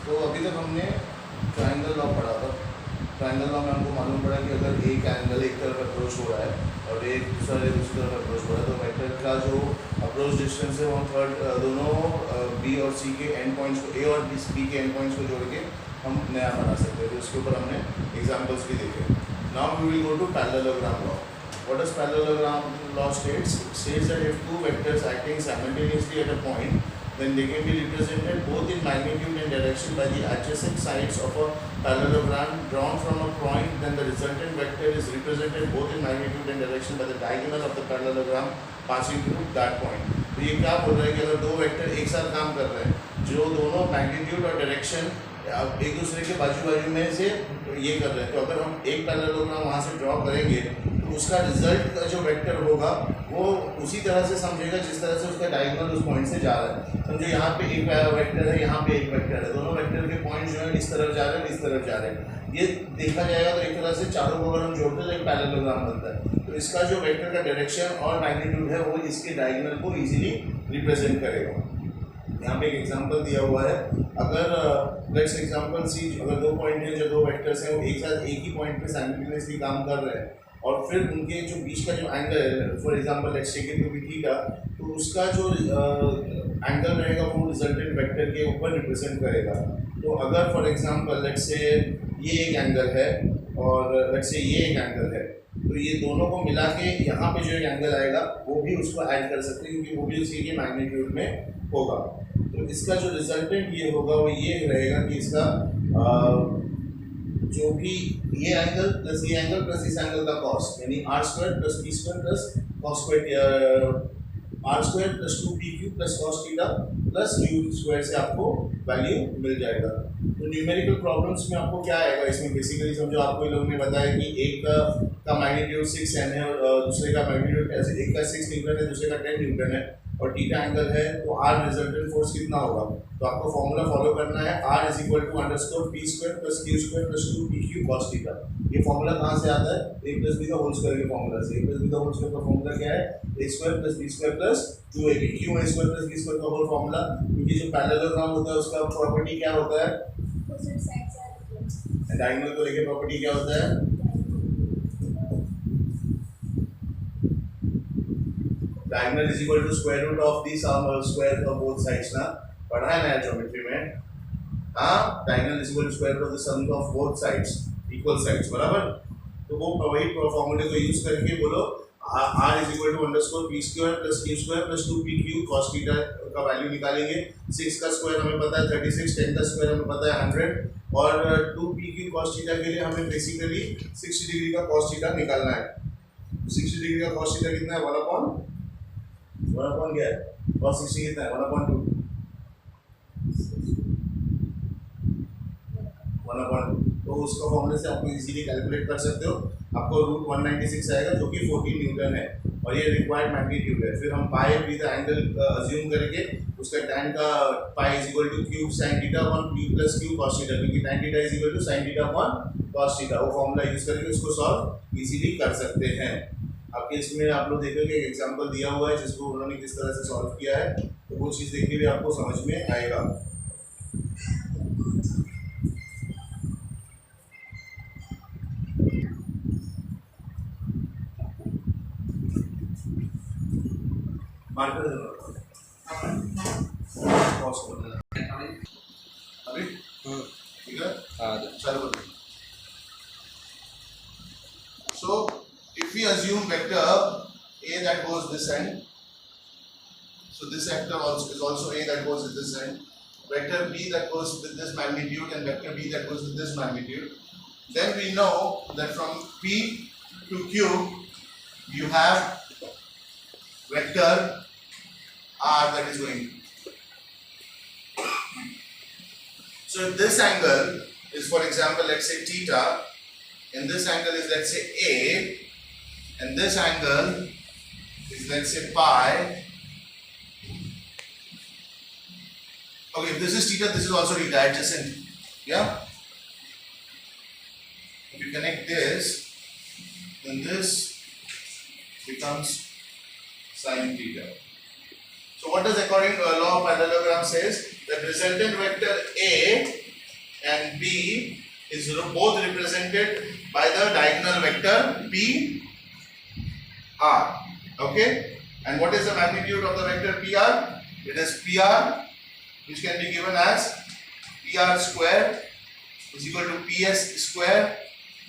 तो अभी तक हमने ट्रायंगल लॉ पढ़ा था। ट्रायंगल लॉ में हमको मालूम पड़ा कि अगर एक एंगल एक तरफ अप्रोच हो रहा है और एक दूसरा दूसरी तरफ अप्रोच हो रहा है तो वेक्टर का जो अप्रोच डिस्टेंस है वो थर्ड दोनों बी और सी के एंड पॉइंट्स को, ए और बी के एंड पॉइंट्स को जोड़ के हम नया बना सकते हैं। तो उसके ऊपर हमने एग्जाम्पल्स भी देखे। Now we will go to parallelogram law. What does parallelogram law states? It says that if two vectors acting simultaneously at a point, then they can be represented both in magnitude and direction by the adjacent sides of a parallelogram drawn from a point. Then the resultant vector is represented both in magnitude and direction by the diagonal of the parallelogram passing through that point. तो ये क्या बोल रहा है कि अगर दो vector एक साथ काम कर रहे हैं जो दोनों मैग्नीट्यूड और डायरेक्शन एक दूसरे के बाजू में से ये कर रहे हैं, तो अगर हम एक पैरेललोग्राम वहाँ से ड्रॉ करेंगे तो उसका रिजल्ट का जो वेक्टर होगा वो उसी तरह से समझेगा जिस तरह से उसका डायगोनल उस पॉइंट से जा रहा है। समझो यहाँ पे एक वेक्टर है, यहाँ पे एक वेक्टर है, दोनों वेक्टर के पॉइंट जो है इस तरफ जा रहे हैं, इस तरफ जा रहे हैं। ये देखा जाएगा तो एक तरह से चारों को अगर हम जोड़ते हैं तो एक पैरेललोग्राम बनता है। तो इसका जो वेक्टर का डायरेक्शन और मैग्नीट्यूड है वो इसके डायगोनल को इजीली रिप्रेजेंट करेगा। यहाँ पे एक एग्जांपल दिया हुआ है। अगर लेट्स एग्जांपल सी, अगर दो पॉइंट हैं जो दो वेक्टर्स हैं वो एक साथ एक ही पॉइंट पे साइमल्टेनियसली काम कर रहे हैं और फिर उनके जो बीच का जो एंगल है, for example let's take it to be theta, तो उसका जो एंगल रहेगा वो रिजल्टेंट वेक्टर के ऊपर रिप्रेजेंट करेगा। तो अगर फॉर एग्जांपल लेट्स से ये एक एंगल है और लेट्स से ये एक एंगल है, तो ये दोनों को मिला के यहाँ पे जो एक एंगल आएगा वो भी उसको ऐड कर सकते हैं क्योंकि वो भी उसी के मैग्नीट्यूड में होगा। तो इसका जो रिजल्टेंट ये होगा वो ये रहेगा कि इसका जो भी ये एंगल प्लस इस एंगल का कॉस, यानी R square plus B square plus cos square, R square plus 2pq plus cos theta plus Q square से आपको वैल्यू मिल जाएगा। तो न्यूमेरिकल प्रॉब्लम्स में आपको क्या आएगा इसमें, बेसिकली समझो आपको इन लोगों ने बताया कि एक का मैग्नीट्यूड 6n है और दूसरे का मैग्नीट्यूड ऐसे एक का 6 न्यूटन है, दूसरे का 10 न्यूटन है और थीटा एंगल है, तो आर रिजल्टेंट फोर्स कितना होगा। तो आपको फॉर्मूला फॉलो करना है, r = _p square plus q square plus 2pq cos theta. ये फॉर्मूला कहाँ से आता है, a + b का होल स्क्वायर के फॉर्मूला से। a + b का होल स्क्वायर का फॉर्मूला क्या है, a square plus b square plus 2ab। क्यों a square plus b square का होल फॉर्मूला, क्योंकि जो पैरेललोग्राम होता है उसका प्रॉपर्टी क्या होता है, डायगोनल को लेके प्रॉपर्टी क्या होता है, diagonal = square root of the sum square of both sides ना, पढ़ा है ना ज्योमेट्री में। हाँ, diagonal = square root of the sum of both sides, equal sides, बराबर। तो वो वही फॉर्मूले को यूज करके बोलो r = _p square plus q square plus 2pq cos theta का वैल्यू निकालेंगे। 6 का स्क्वायर हमें पता है 36, 10 का स्क्वायर हमें पता है 100 और 2pq cos थीटा के लिए हमें बेसिकली 60 डिग्री का cos थीटा निकालना है। 60 डिग्री का cos थीटा कितना है, 1 क्या है, cos 60 कितना है, 1/2, 1/2। तो उसका फॉर्मूले से आप इजीली कैलकुलेट कर सकते हो। आपको रूट 196 आएगा जो कि 14 न्यूटन है और ये रिक्वायर्ड मैग्नीट्यूड है। फिर हम पाई विद एंगल अज्यूम करके उसका tan का पाई = cube sin theta 1 p + q cos theta, क्योंकि tan theta = sin theta 1 cos theta. वो फॉर्मूला यूज करके उसको सॉल्व इजीली कर सकते हैं। आपके इसमें आप लोग देखोगे एक एग्जांपल दिया हुआ है जिसको उन्होंने किस तरह से सॉल्व किया है, तो वो चीज़ देखने भी आपको समझ में आएगा। मार्कर पॉज कर देना अभी, ठीक है, चलो। So if we assume vector a that goes this end, so this vector is also a that goes with this end, vector b that goes with this magnitude and vector b that goes with this magnitude, then we know that from p to q you have vector r that is going. So if this angle is, for example, let's say theta, and this angle is, let's say, a, and this angle is, let's say, pi. Okay, if this is theta, this is also theta, adjacent. Yeah? If you connect this, then this becomes sin theta. So what does, according to law of parallelogram, says that resultant vector A and B is both represented by the diagonal vector P R. Okay, and what is the magnitude of the vector PR? It is PR, which can be given as PR square is equal to PS square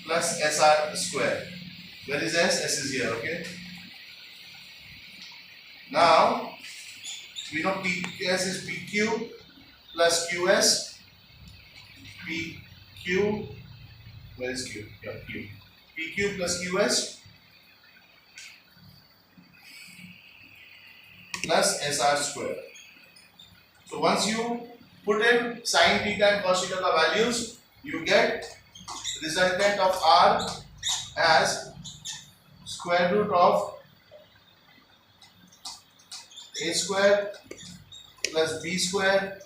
plus SR square. Where is S? S is here. Okay. Now we know PS is PQ plus QS. PQ, where is Q? Yeah, Q. PQ plus QS plus SR square. So once you put in sin theta and cos theta values, you get resultant of R as square root of A square plus B square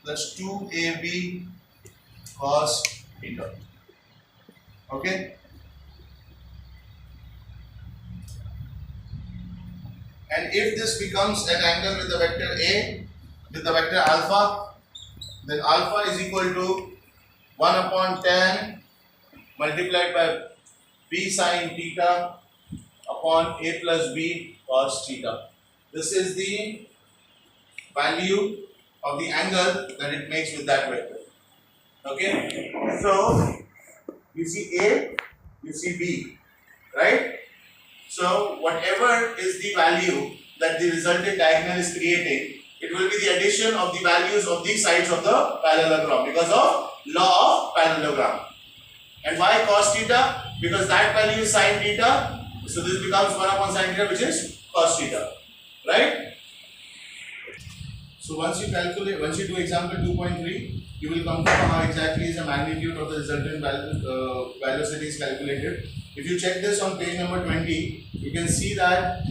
plus 2AB cos theta. Okay. And if this becomes an angle with the vector A, with the vector alpha, then alpha is equal to 1 upon tan multiplied by B sin theta upon A plus B cos theta. This is the value of the angle that it makes with that vector. Okay, so you see A, you see B, right? So whatever is the value that the resultant diagonal is creating, it will be the addition of the values of these sides of the parallelogram because of law of parallelogram. And why cos theta? Because that value is sin theta, so this becomes 1 upon sin theta, which is cos theta, right? So once you do example 2.3, you will come to know how exactly is the magnitude of the resultant velocity is calculated. If you check this on page number 20, you can see that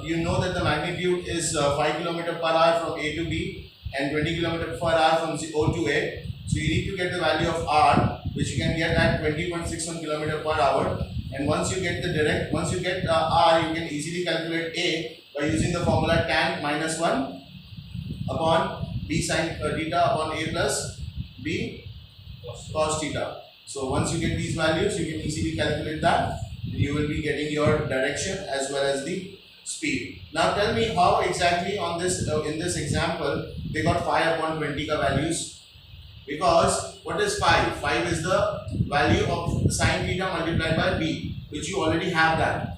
you know that the magnitude is 5 km per hour from A to B and 20 km per hour from O to A. So you need to get the value of R, which you can get at 20.61 km per hour. And once you get R, you can easily calculate A by using the formula tan minus 1 upon B sin theta upon A plus B cos theta. So once you get these values, you can easily calculate that. You will be getting your direction as well as the speed. Now tell me how exactly on this in this example they got 5 upon 20 ka values. Because what is 5? 5 is the value of sin theta multiplied by B, which you already have that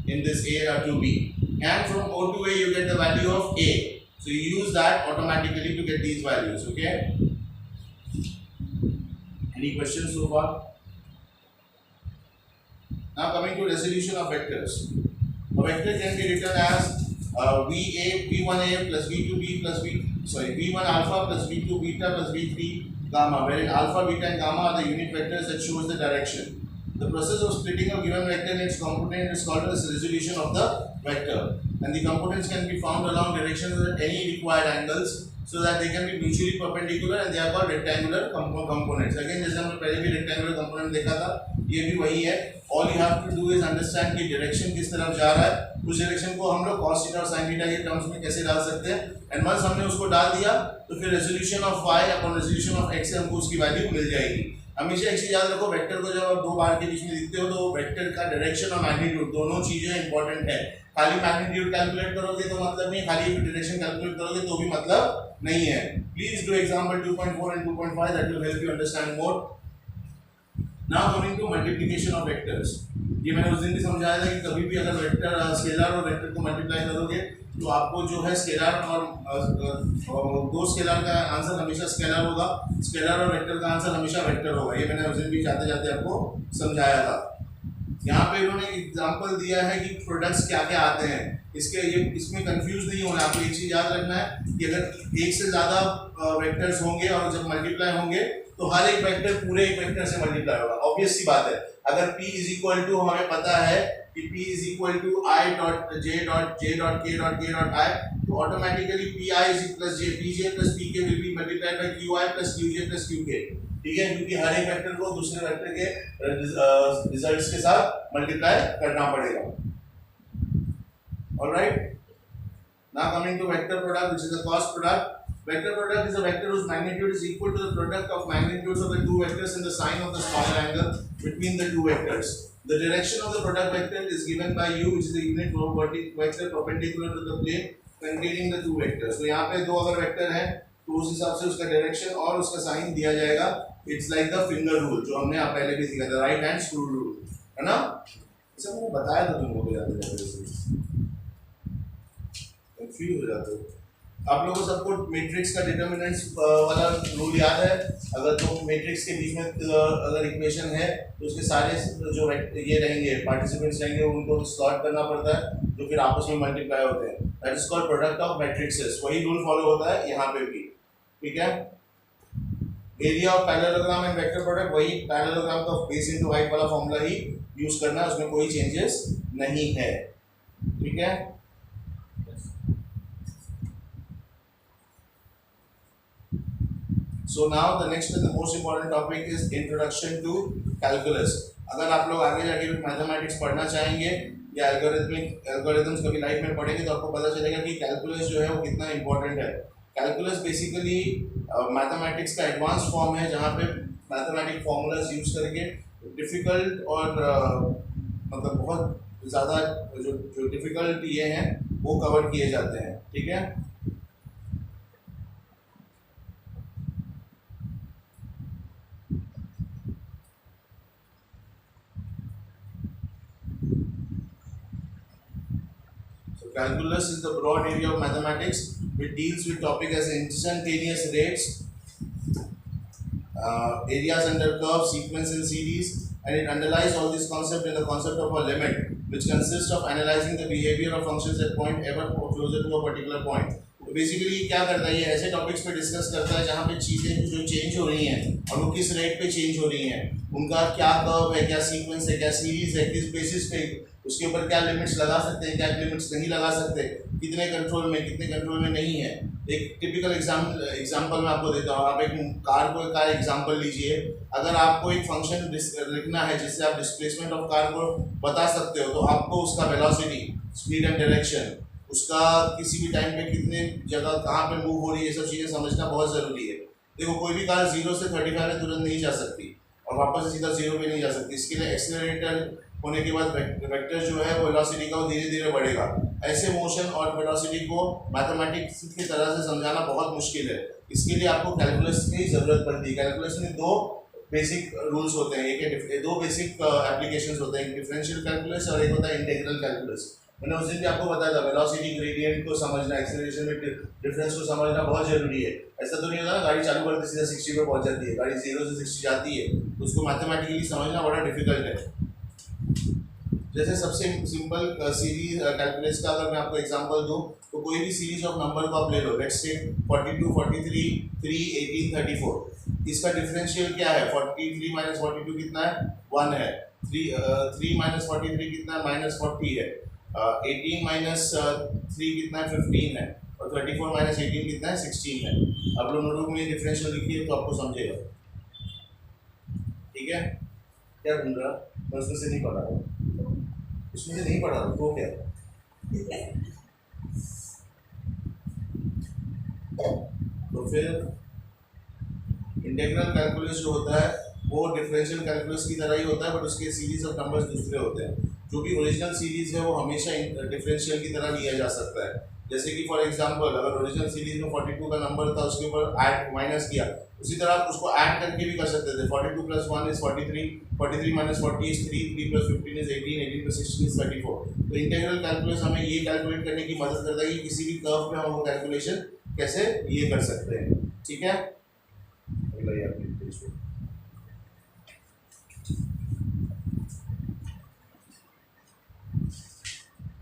in this A to B. And from O to A you get the value of A. So you use that automatically to get these values. Okay. Any questions so far? Now coming to resolution of vectors. A vector can be written as V1A plus V2B plus V1 alpha plus V2 beta plus V3 gamma, wherein alpha, beta and gamma are the unit vectors that shows the direction. The process of splitting a given vector in its component is called as resolution of the vector, and the components can be found along directions at any required angles so that they can be mutually perpendicular and they are called rectangular components. Again, जैसे हमने पहले भी rectangular component देखा था, ये भी वही है. All you have to do is understand कि direction किस तरफ जा रहा है. उस direction को हम लोग cos theta और sin theta के terms में कैसे डाल सकते हैं. And once हमने उसको डाल दिया, तो फिर resolution of y upon resolution of x से हमको उसकी value मिल जाएगी. हमेशा एक चीज याद रखो, वेक्टर को जब आप दो बार के बीच में लिखते हो तो वेक्टर का डायरेक्शन और मैग्नीट्यूड दोनों चीजें इंपॉर्टेंट है. खाली मैग्नीट्यूड कैलकुलेट करोगे तो मतलब नहीं, खाली डायरेक्शन कैलकुलेट करोगे तो भी मतलब नहीं है. Please do example 2.4 and 2.5 that will help you understand more. Now coming to multiplication of vectors. ये मैंने उस दिन भी समझाया था कि कभी भी अगर वेक्टर स्केलर और वेक्टर को मल्टीप्लाई करोगे तो आपको जो है स्केलर और दो स्केलर का आंसर हमेशा स्केलर होगा, स्केलर और वेक्टर का आंसर हमेशा वेक्टर होगा. ये मैंने उस दिन भी जाते जाते आपको समझाया था. यहाँ पे इन्होंने एग्जांपल दिया है कि प्रोडक्ट्स क्या क्या आते हैं. इसमें कंफ्यूज नहीं होना. आपको एक चीज याद रखना है कि अगर एक से ज्यादा वेक्टर्स होंगे और जब मल्टीप्लाई होंगे तो हर एक वेक्टर पूरे एक वेक्टर से मल्टीप्लाई होगा. ऑब्वियस सी बात है. अगर P इज इक्वल टू हमें पता है कि P is equal to I dot J dot K dot I, तो automatically PI is plus J PJ plus PK will be multiplied by QI plus QJ plus QK. ठीक है, क्योंकि हर एक vector को दूसरे वेक्टर के रिजल्ट्स के साथ मल्टीप्लाई करना पड़ेगा. Alright. Now coming to vector product, which is the cross product. Vector product is a vector whose magnitude is equal to the product of magnitudes of the two vectors and the sign of the smaller angle between the two vectors. The direction of the product vector is given by u, which is the unit vector perpendicular to the plane containing the two vectors. तो यहाँ पे दो अगर vector हैं तो उस हिसाब से उसका डायरेक्शन और उसका साइन दिया जाएगा. It's like the finger rule जो हमने पहले भी सीखा था, राइट हैंड स्क्रू रूल, है ना. इसे मैंने बताया था तुम लोगों को, जाते जाते कंफ्यूज हो जाते हो आप लोगों को. सबको मैट्रिक्स का डिटरमिनेंट्स वाला रूल याद है. अगर तो मैट्रिक्स के बीच में अगर इक्वेशन है तो उसके सारे जो ये रहेंगे पार्टिसिपेंट्स रहेंगे उनको सॉल्व करना पड़ता है जो फिर आपस में मल्टीप्लाई होते हैं. That is called product of matrixes. वही रूल फॉलो होता है यहाँ पे भी. ठीक है. Area of parallelogram and vector product, वही पैरेललोग्राम का बेस इनटू हाइट वाला फॉर्मूला ही यूज करना है, उसमें कोई चेंजेस नहीं है. ठीक है. So now the next and the most important topic is introduction to calculus. अगर आप लोग आगे जाके भी मैथमेटिक्स पढ़ना चाहेंगे या एल्गोरिथम्स कभी लाइफ में पढ़ेंगे तो आपको पता चलेगा कि कैलकुलस जो है वो कितना इंपॉर्टेंट है. कैलकुलस बेसिकली मैथमेटिक्स का एडवांस फॉर्म है जहाँ पे मैथमेटिक फॉर्मूलाज यूज करके डिफ़िकल्ट और मतलब बहुत ज़्यादा जो डिफ़िकल्ट ये हैं वो कवर किए जाते हैं. ठीक है. Calculus is the broad area of mathematics which deals with topic as instantaneous rates, areas under curves, sequence and series, and it underlies all these concepts in the concept of a limit, which consists of analyzing the behavior of functions at point ever closer to a particular point. तो basically क्या करता है, ये ऐसे topics पे discuss करता है जहाँ पे चीज़ें जो चेंज हो रही हैं और वो किस रेट पे चेंज हो रही हैं, उनका क्या कर्व है, क्या सीक्वेंस है, क्या सीरीज है, किस बेसिस पे, उसके ऊपर क्या लिमिट्स लगा सकते हैं, क्या लिमिट्स नहीं लगा सकते, कितने कंट्रोल में कितने कंट्रोल में नहीं है. एक टिपिकल एग्जांपल मैं आपको देता हूँ. आप एक कार का एग्जांपल लीजिए. अगर आपको एक फंक्शन लिखना है जिससे आप डिस्प्लेसमेंट ऑफ कार को बता सकते हो तो आपको उसका वेलोसिटी, स्पीड एंड डायरेक्शन, उसका किसी भी टाइम पे कितने जगह कहाँ पे मूव हो रही है, ये सब चीज़ें समझना बहुत ज़रूरी है. देखो कोई भी कार 0 से 35 में तुरंत नहीं जा सकती और वापस से सीधा 0 पे नहीं जा सकती. इसके लिए एक्सेलरेटर होने के बाद वेक्टर जो है वो वेलोसिटी का वो धीरे धीरे बढ़ेगा. ऐसे मोशन और वेलोसिटी को मैथमेटिक्स की तरह से समझाना बहुत मुश्किल है. इसके लिए आपको कैलकुलस की ज़रूरत पड़ती है. कैलकुलस में दो बेसिक रूल्स होते हैं, एक दो बेसिक एप्लीकेशंस होते हैं, एक डिफरेंशियल कैलकुलस और एक होता है इंटीग्रल कैलकुलस. मैंने उस दिन भी आपको बताया था वेलोसिटी ग्रेडियंट को समझना, एक्सेलरेशन में डिफरेंस को समझना बहुत जरूरी है. ऐसा तो नहीं होता ना गाड़ी चालू करते सीधा 60 पे पहुंच जाती है, गाड़ी 0 से 60 जाती है, तो उसको मैथमेटिकली समझना बड़ा डिफिकल्ट है. जैसे सबसे सिंपल सीरीज कैलकुलस का अगर मैं आपको एग्जांपल दूं तो कोई भी सीरीज ऑफ नंबर को आप ले लो. Let's say 42, 43, 3, 18, 34. इसका डिफरेंशियल क्या है? 43 माइनस 42 कितना है? 1 है. 3 माइनस 43 कितना है? -40 है. 18 माइनस 3 कितना है? 15 है. और 34 माइनस 18 कितना है? 16 है. आप लोग नोटबुक में डिफरेंशियल लिखिए तो आपको समझेगा. ठीक है. क्या ढूंढ रहा? मैं उसमें से नहीं पढ़ा रहा, उसमें से नहीं पढ़ा रहा तो क्या. तो फिर इंटीग्रल कैलकुलस जो होता है वो डिफरेंशियल कैलकुलस की तरह ही होता है, बट उसके सीरीज ऑफ नंबर्स दूसरे होते हैं. जो भी ओरिजिनल सीरीज है वो हमेशा डिफरेंशियल की तरह लिया जा सकता है. जैसे कि फॉर एग्जांपल अगर ओरिजिनल सीरीज में 42 का नंबर था, उसके ऊपर ऐड माइनस किया, उसी तरह आप उसको ऐड करके भी कर सकते थे. 42 + 1 इज 43, 43 - 40 इज 3, 3 + 15 इज 18, 18 + 16 इज 34. तो इंटीग्रल कैलकुलस हमें ये कैलकुलेट करने की मदद करता है कि किसी भी कर्व पे हम वो कैलकुलेशन कैसे ये कर सकते हैं. ठीक है.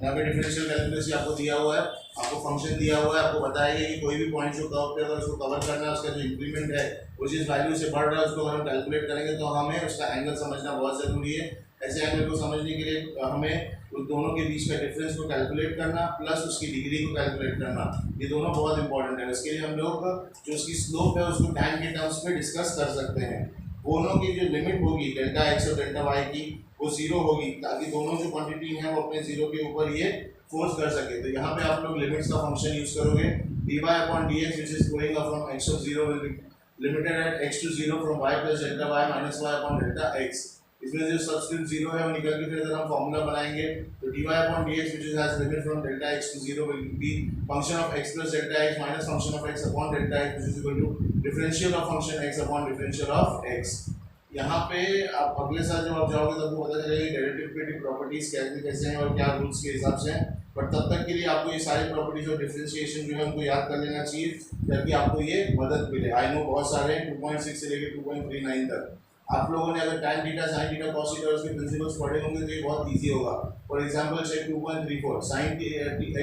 यहाँ पे डिफरेंशियल कैलकुलस आपको दिया हुआ है, आपको फंक्शन दिया हुआ है, आपको बताया गया कि कोई भी पॉइंट जो कर्व पे अगर उसको कवर करना है, उसका जो इंक्रीमेंट है वो जिस वैल्यू से बढ़ रहा है उसको अगर हम कैलकुलेट करेंगे तो हमें उसका एंगल समझना बहुत ज़रूरी है. ऐसे एंगल को समझने के लिए हमें उन दोनों के बीच का डिफरेंस को कैलकुलेट करना प्लस उसकी डिग्री को कैलकुलेट करना, ये दोनों बहुत इंपॉर्टेंट है. इसके लिए हम लोग जो उसकी स्लोप है उसको टैन के टर्म्स में डिस्कस कर सकते हैं. दोनों की जो लिमिट होगी डेल्टा एक्स और डेल्टा वाई की वो 0 होगी ताकि दोनों जो क्वांटिटी हैं वो अपने 0 के ऊपर ये फोर्स कर सके. तो यहाँ पे आप लोग लिमिट्स का फंक्शन यूज़ करोगे. dy upon dx which is going up from x of 0 will be limited at x to 0 from y plus delta y minus y upon delta x. इसमें जो सबस्क्रिप्ट 0 है वो निकल के फिर अगर हम फॉर्मूला बनाएंगे तो dy upon dx which has limit from delta x to 0 will be function of x plus delta x minus function of x upon delta x which is equal to differential of function x upon differential of x. यहाँ पे आप अगले साल जब आप जाओगे तो आपको पता चलेगा डेरिवेटिव प्रॉपर्टीज कैसे हैं और क्या रूल्स के हिसाब से हैं, बट तब तक के लिए आपको ये सारी प्रॉपर्टीज और डिफरेंशिएशन जो है उनको याद कर लेना चाहिए ताकि आपको ये मदद मिले. आई नो बहुत सारे हैं 2.6 से लेकर 2.39 तक. आप लोगों ने अगर tan theta sin theta cos theta उसके प्रिंसिपल्स पढ़े होंगे तो ये बहुत इजी होगा. For example check 2.34 sin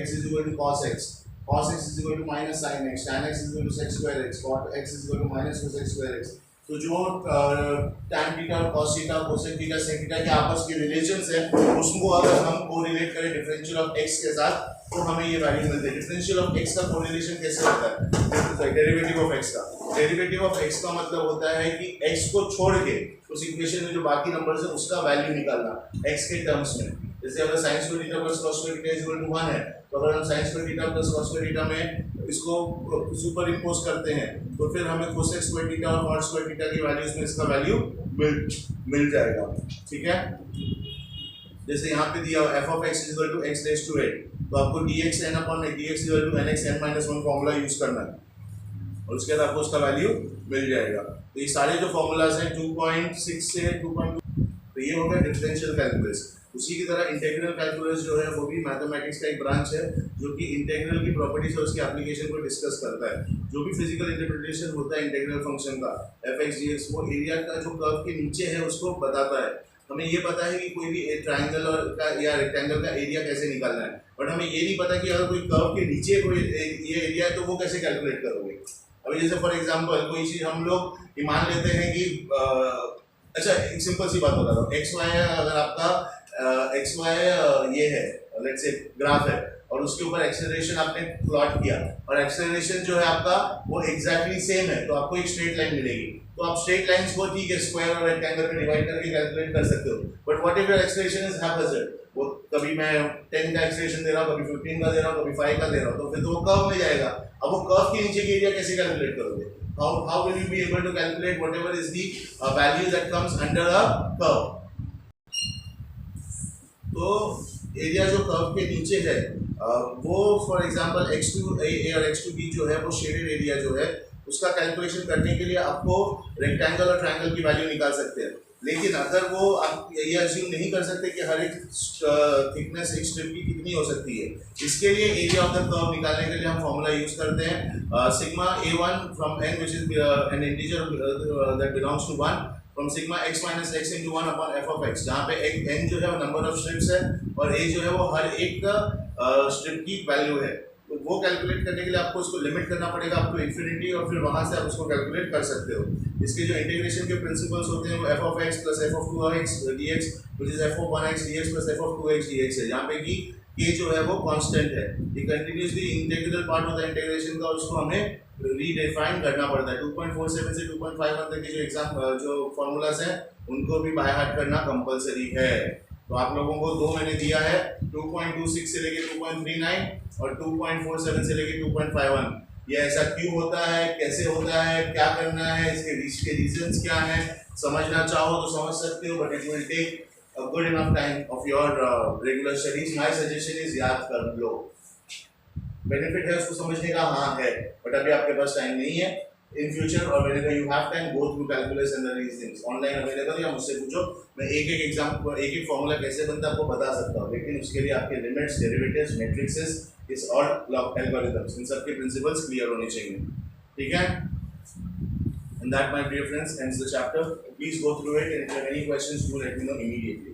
x is equal to cos x, cos x is equal to minus sin x, tan x is equal to sec square x, cot x is equal to minus cos x square x. तो जो tan theta और cos theta cosec theta sec theta के आपस के relations हैं उसको अगर हम कोरिलेट करें डिफरेंशियल ऑफ x के साथ तो हमें ये वैल्यू मिलती है. डिफरेंशियल ऑफ x का कोरिलेशन कैसे होता है? डेरिवेटिव ऑफ x का. डेरिवेटिव ऑफ x का मतलब होता है कि x को छोड़ के उस इक्वेशन में जो बाकी नंबर्स है उसका वैल्यू निकालना x के टर्म्स में. जैसे अगर sin square theta plus cos square theta is equal to 1 है तो अगर हम sin square theta plus cos square theta में इसको सुपर इंपोज करते हैं तो फिर हमें cosec स्क्वायर थीटा और cot स्क्वायर थीटा की वैल्यूज में इसका वैल्यू मिल जाएगा. ठीक है. जैसे यहाँ पे दिया f of x is equal to x raised to 8 तो आपको dx n upon dx is equal to nx n minus 1 formula use करना है और उसके बाद आपको उसका वैल्यू मिल जाएगा. तो ये सारे जो फॉर्मूलाज हैं 2.6 से 2.2 तो ये हो गया डिफरेंशियल कैलकुलस. उसी की तरह इंटीग्रल कैलकुलस जो है वो भी मैथमेटिक्स का एक ब्रांच है जो कि इंटीग्रल की प्रॉपर्टीज और उसकी एप्लीकेशन को डिस्कस करता है. जो भी फिजिकल इंटरप्रिटेशन होता है इंटीग्रल फंक्शन का f(x) dx वो एरिया का जो कर्व के नीचे है उसको बताता है. हमें ये पता है कि कोई भी ट्रायंगल और का या रेक्टेंगल का एरिया कैसे निकालना है, बट हमें ये नहीं पता कि अगर कोई कर्व के नीचे कोई ये एरिया है तो वो कैसे कैलकुलेट करोगे. अभी जैसे फॉर एग्जांपल कोई चीज़ हम लोग मान लेते हैं कि अच्छा एक सिंपल सी बात बता रहा हूँ. एक्स वाई अगर आपका एक्स वाई ये है लेट्स से ग्राफ है और उसके ऊपर एक्सेलरेशन आपने प्लॉट किया और एक्सेलरेशन जो है आपका वो एग्जैक्टली सेम है तो आपको एक स्ट्रेट लाइन मिलेगी. तो आप स्ट्रेट लाइंस को ठीक है स्क्वायर और रेक्टेंगल में डिवाइड करके कैलकुलेट कर सकते हो. But what if your acceleration is haphazard, वो कभी मैं 10 का एक्सेलरेशन दे रहा हूँ, कभी 15 का दे रहा हूँ, कभी 5 का दे रहा हूँ, तो फिर तो वो कर्व में जाएगा. अब वो कर्व के नीचे की एरिया कैसे कैलकुलेट करोगे? how will you be able to calculate whatever is the value that comes under a curve? तो एरिया जो कर्व के नीचे है वो फॉर एग्जांपल x2a और x2b जो है वो शेडेड एरिया जो है उसका कैलकुलेशन करने के लिए आपको रेक्टेंगल और ट्रायंगल की वैल्यू निकाल सकते हैं. लेकिन अगर वो आप ये अज्यूम नहीं कर सकते कि हर एक थिकनेस एक स्ट्रिप की कितनी हो सकती है, इसके लिए एरिया ऑफ द कर्व निकालने के लिए हम फॉर्मूला यूज करते हैं sigma a1 from n which is an integer that belongs to 1 from sigma x minus x into 1 upon f of x, जहाँ पे n जो है वो नंबर ऑफ स्ट्रिप्स है और a जो है वो हर एक स्ट्रिप की वैल्यू है. तो वो कैलकुलेट करने के लिए आपको उसको लिमिट करना पड़ेगा अप टू इन्फिनिटी और फिर वहाँ से आप उसको कैलकुलेट कर सकते हो. इसके जो इंटीग्रेशन के प्रिंसिपल्स होते हैं वो f of x plus f of 2x dx which is f of 1x dx plus f of 2x dx है, जहाँ पे कि k जो है वो कांस्टेंट है. ये कंटिन्यूसली इंटीग्रल पार्ट होता है इंटीग्रेशन का, उसको हमें रीडिफाइन करना पड़ता है. 2.47 से 2.51 तक के जो फॉर्मूलाज हैं उनको भी बाय हार्ट करना कंपलसरी है. तो आप लोगों को दो मैंने दिया है 2.26 से लेके 2.39 और 2.47 से लेके 2.51. ये ऐसा क्यों होता है, कैसे होता है, क्या करना है, इसके रीजंस क्या हैं, समझना चाहो तो समझ सकते हो, but it will take a good enough time of your regular studies. My suggestion is याद कर लो. बेनिफिट है उसको समझने का, हाँ है, बट अभी आपके पास टाइम नहीं है. इन फ्यूचर और whenever you have time go through calculus and the reasonings online available, या मुझसे पूछो, मैं एक एग्जांपल एक फॉर्मूला कैसे बनता है आपको बता सकता हूँ, लेकिन उसके लिए आपके लिमिट्स, डेरिवेटिव्स, मैट्रिसेस, इस और एल्गोरिथम्स, इन सब के प्रिंसिपल्स क्लियर होने चाहिए. ठीक है. And that, my dear friends, ends the chapter. Please go through it, and if you have any questions, do let me know immediately.